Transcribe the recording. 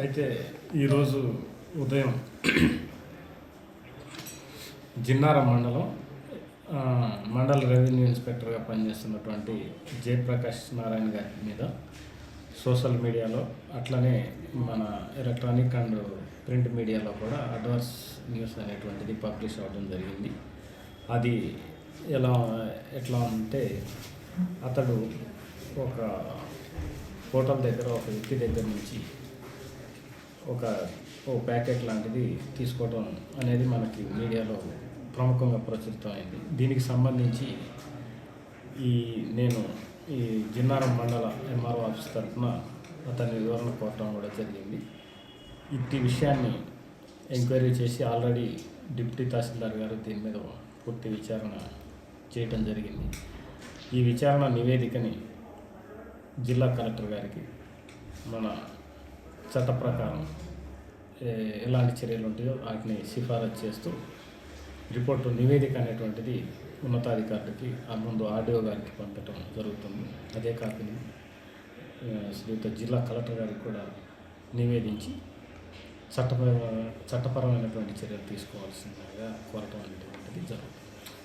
అయితే ఈరోజు ఉదయం జిన్నారం మండల రెవెన్యూ ఇన్స్పెక్టర్గా పనిచేస్తున్నటువంటి జయప్రకాష్ నారాయణ గారి మీద సోషల్ మీడియాలో అట్లనే మన ఎలక్ట్రానిక్ అండ్ ప్రింట్ మీడియాలో కూడా అడ్వర్స్ న్యూస్ అనేటువంటిది పబ్లిష్ అవ్వడం జరిగింది. అది ఎట్లా అంటే అతడు ఒక హోటల్ దగ్గర ఒక వ్యక్తి దగ్గర నుంచి ఓ ప్యాకెట్ లాంటిది తీసుకోవడం అనేది మనకి మీడియాలో ప్రముఖంగా ప్రచురితమైంది. దీనికి సంబంధించి నేను ఈ జిన్నారం మండల ఎంఆర్ఓ ఆఫీస్ తరఫున అతని వివరణ కోరటం కూడా జరిగింది. ఇట్టి విషయాన్ని ఎంక్వైరీ చేసి ఆల్రెడీ డిప్యూటీ తహసీల్దార్ గారు దీని మీద పూర్తి విచారణ చేయటం జరిగింది. ఈ విచారణ నివేదికని జిల్లా కలెక్టర్ గారికి మన చట్ట ప్రకారం ఎలాంటి చర్యలు ఉంటాయో వాటిని సిఫారసు చేస్తూ రిపోర్టు నివేదిక అనేటువంటిది ఉన్నతాధికారులకి ముందు ఆర్డీఓ గారికి పంపటం జరుగుతుంది. అదే కాకుండా శ్రీయుత జిల్లా కలెక్టర్ గారికి కూడా నివేదించి చట్టపరమైనటువంటి చర్యలు తీసుకోవాల్సిందిగా కోరటం అనేటువంటిది జరుగుతుంది.